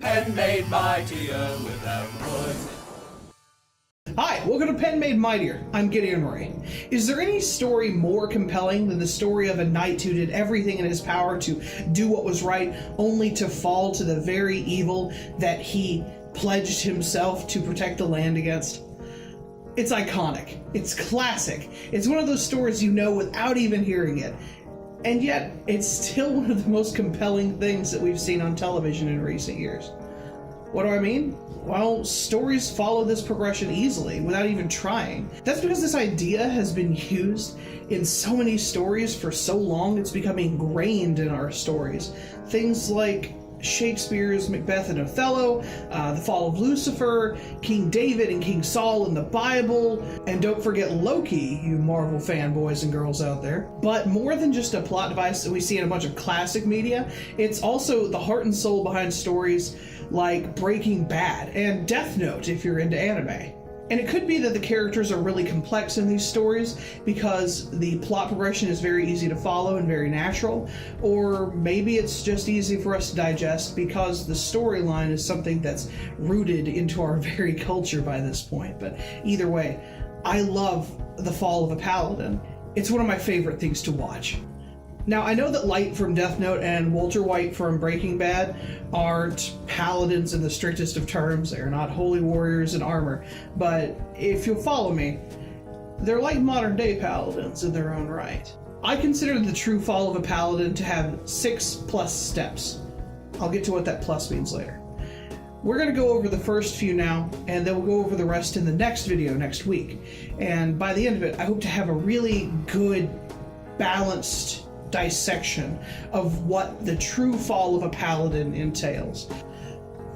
Pen Made Mightier without poison. Hi, welcome to Pen Made Mightier. I'm Gideon Ray. Is there any story more compelling than the story of a knight who did everything in his power to do what was right, only to fall to the very evil that he pledged himself to protect the land against? It's iconic. It's classic. It's one of those stories you know without even hearing it. And yet, it's still one of the most compelling things that we've seen on television in recent years. What do I mean? Well, stories follow this progression easily, without even trying. That's because this idea has been used in so many stories for so long, it's become ingrained in our stories. Things like Shakespeare's Macbeth and Othello, the fall of Lucifer, King David and King Saul in the Bible, and don't forget Loki, you Marvel fanboys and girls out there. But more than just a plot device that we see in a bunch of classic media, it's also the heart and soul behind stories like Breaking Bad and Deathnote if you're into anime. And it could be that the characters are really complex in these stories because the plot progression is very easy to follow and very natural, or maybe it's just easy for us to digest because the storyline is something that's rooted into our very culture by this point. But either way, I love The Fall of a Paladin. It's one of my favorite things to watch. Now, I know that Light from Deathnote and Walter White from Breaking Bad aren't paladins in the strictest of terms. They're not holy warriors in armor. But if you'll follow me, they're like modern-day paladins in their own right. I consider the true fall of a paladin to have 6+ steps. I'll get to what that plus means later. We're going to go over the first few now, and then we'll go over the rest in the next video next week. And by the end of it, I hope to have a really good, balanced dissection of what the true fall of a paladin entails.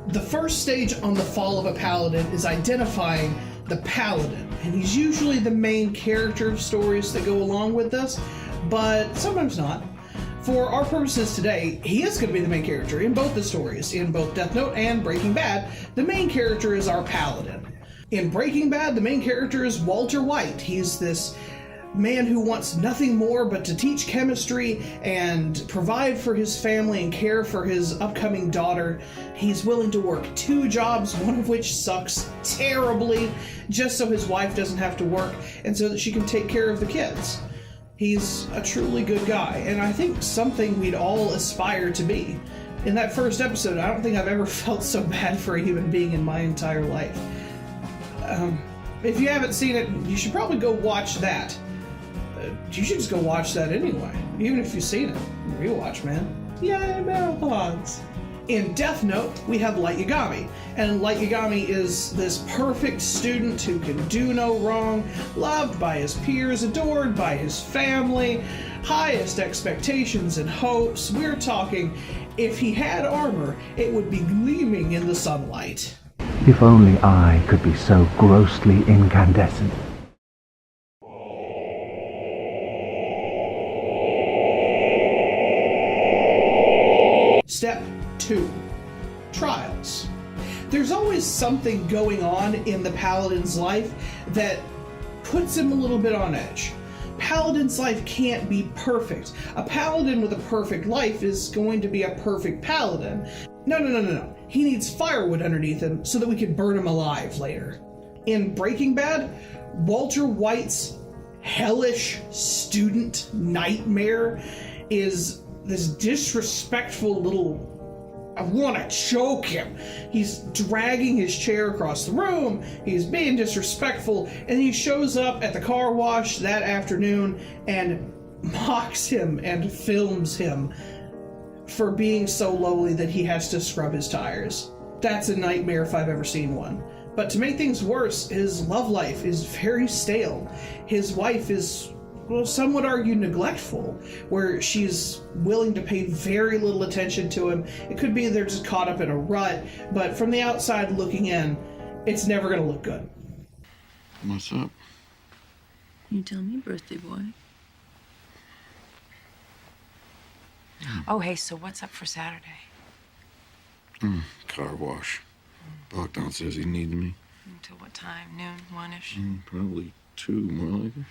The first stage on the fall of a paladin is identifying the paladin, and he's usually the main character of stories that go along with this, but sometimes not. For our purposes today, he is going to be the main character in both the stories. In both Deathnote and Breaking Bad, the main character is our paladin. In Breaking Bad, the main character is Walter White. He's this man who wants nothing more but to teach chemistry and provide for his family and care for his upcoming daughter. He's willing to work 2 jobs, one of which sucks terribly, just so his wife doesn't have to work and so that she can take care of the kids. He's a truly good guy, and I think something we'd all aspire to be. In that first episode, I don't think I've ever felt so bad for a human being in my entire life. If you haven't seen it, you should probably go watch that. You should just go watch that anyway, even if you've seen it. Rewatch, man. Yay, marathons! In Deathnote, we have Light Yagami, and Light Yagami is this perfect student who can do no wrong, loved by his peers, adored by his family, highest expectations and hopes. We're talking, if he had armor, it would be gleaming in the sunlight. If only I could be so grossly incandescent. Step 2. Trials. There's always something going on in the Paladin's life that puts him a little bit on edge. Paladin's life can't be perfect. A Paladin with a perfect life is going to be a perfect Paladin. No. He needs firewood underneath him so that we can burn him alive later. In Breaking Bad, Walter White's hellish student nightmare is this disrespectful little, I want to choke him. He's dragging his chair across the room, he's being disrespectful, and he shows up at the car wash that afternoon and mocks him and films him for being so lowly that he has to scrub his tires. That's a nightmare if I've ever seen one. But to make things worse, his love life is very stale. His wife is, well, some would argue neglectful, where she's willing to pay very little attention to him. It could be they're just caught up in a rut, but from the outside looking in, it's never going to look good. What's up? You tell me, birthday boy. Oh, hey, so what's up for Saturday? Car wash. Bogdan says he needs me. Until what time? Noon? 1-ish? Probably 2, more like it.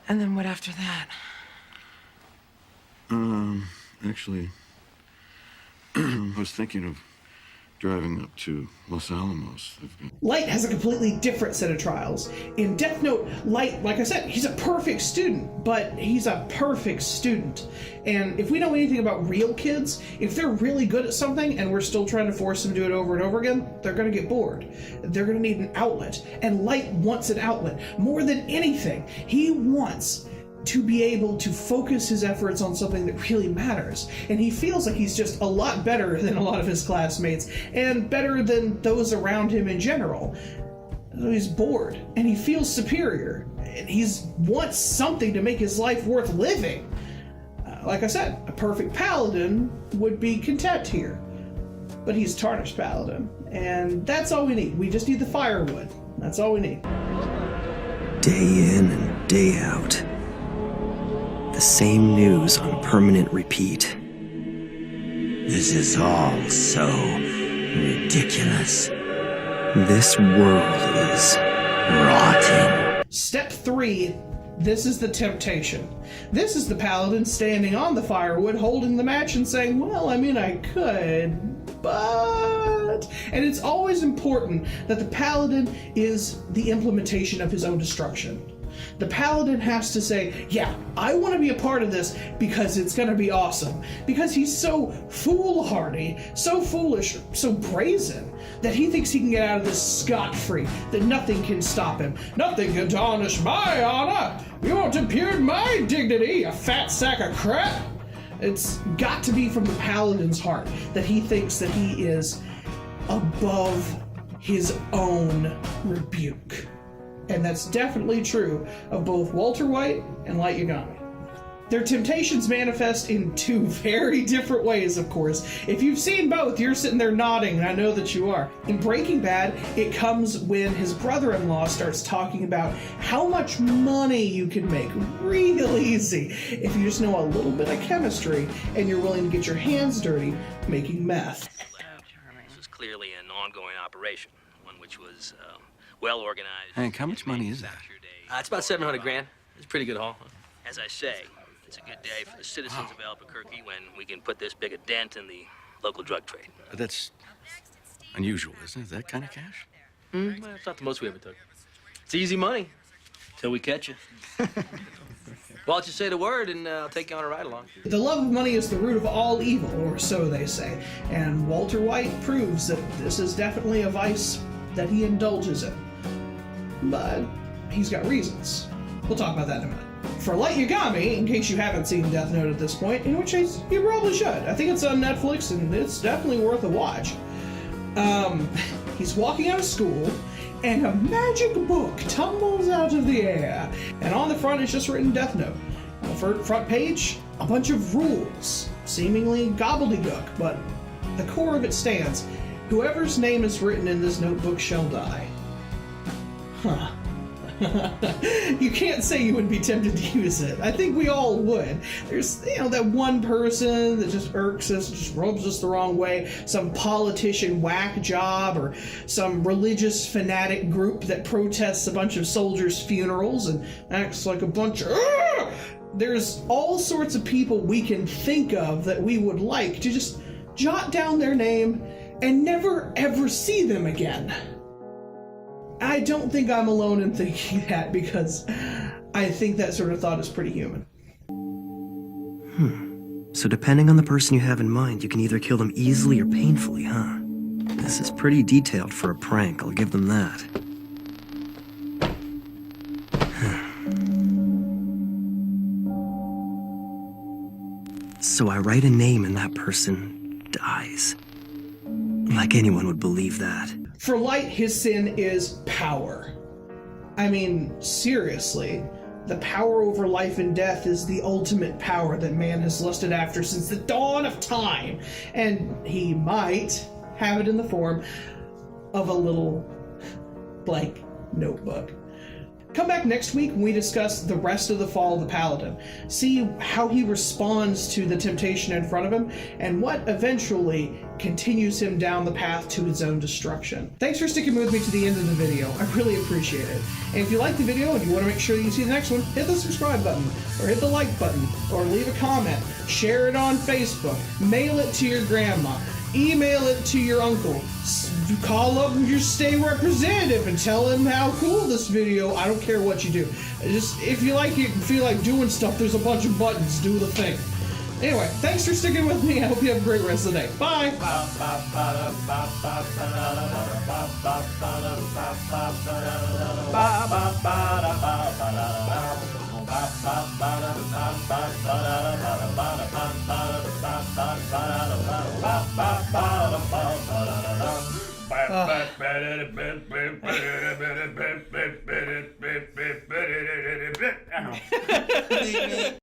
And then what after that? Actually, I was thinking of driving up to Los Alamos. They've got... Light has a completely different set of trials. In Deathnote, Light, like I said, he's a perfect student, but he's a perfect student. And if we know anything about real kids, if they're really good at something and we're still trying to force them to do it over and over again, they're going to get bored. They're going to need an outlet. And Light wants an outlet. More than anything, he wants to be able to focus his efforts on something that really matters. And he feels like he's just a lot better than a lot of his classmates, and better than those around him in general. So he's bored, and he feels superior, and he wants something to make his life worth living. Like I said, a perfect paladin would be content here. But he's tarnished paladin, and that's all we need. We just need the firewood. That's all we need. Day in and day out. The same news on permanent repeat. This is all so ridiculous. This world is rotting. Step 3, this is the temptation. This is the paladin standing on the firewood, holding the match and saying, well, I mean, I could, but... And it's always important that the paladin is the implementation of his own destruction. The paladin has to say, yeah, I want to be a part of this because it's going to be awesome. Because he's so foolhardy, so foolish, so brazen, that he thinks he can get out of this scot-free, that nothing can stop him. Nothing can tarnish my honor. You won't impugn my dignity, you fat sack of crap. It's got to be from the paladin's heart that he thinks that he is above his own rebuke. And that's definitely true of both Walter White and Light Yagami. Their temptations manifest in 2 very different ways, of course. If you've seen both, you're sitting there nodding, and I know that you are. In Breaking Bad, it comes when his brother-in-law starts talking about how much money you can make real easy if you just know a little bit of chemistry and you're willing to get your hands dirty making meth. This was clearly an ongoing operation, one which was well organized. Hank, how much money is that? It's about $700 grand. It's a pretty good haul. As I say, it's a good day for the citizens of Albuquerque when we can put this big a dent in the local drug trade. But that's unusual, isn't it? That kind of cash? Well, it's not the most we ever took. It's easy money till we catch you. Why don't you say the word and I'll take you on a ride along. The love of money is the root of all evil, or so they say. And Walter White proves that this is definitely a vice that he indulges in. But he's got reasons. We'll talk about that in a minute. For Light Yagami, in case you haven't seen Deathnote at this point, in which case you probably should. I think it's on Netflix and it's definitely worth a watch. He's walking out of school and a magic book tumbles out of the air. And on the front is just written Deathnote. On the front page, a bunch of rules, seemingly gobbledygook, but the core of it stands. Whoever's name is written in this notebook shall die. Huh. You can't say you would be tempted to use it. I think we all would. There's, that one person that just irks us, just rubs us the wrong way, some politician whack job, or some religious fanatic group that protests a bunch of soldiers' funerals and acts like a bunch of... There's all sorts of people we can think of that we would like to just jot down their name and never ever see them again. I don't think I'm alone in thinking that, because I think that sort of thought is pretty human. So depending on the person you have in mind, you can either kill them easily or painfully, huh? This is pretty detailed for a prank, I'll give them that. So I write a name and that person dies. Like anyone would believe that. For Light, his sin is power. I mean, seriously, the power over life and death is the ultimate power that man has lusted after since the dawn of time. And he might have it in the form of a little blank notebook. Come back next week when we discuss the rest of the fall of the Paladin. See how he responds to the temptation in front of him, and what eventually continues him down the path to his own destruction. Thanks for sticking with me to the end of the video. I really appreciate it. And if you like the video and you want to make sure you can see the next one, hit the subscribe button, or hit the like button, or leave a comment, share it on Facebook, mail it to your grandma. email it to your uncle. Call up your state representative and tell him how cool this video. I don't care what you do. Just if you like it and feel like doing stuff, there's a bunch of buttons. Do the thing. Anyway, thanks for sticking with me. I hope you have a great rest of the day. Bye.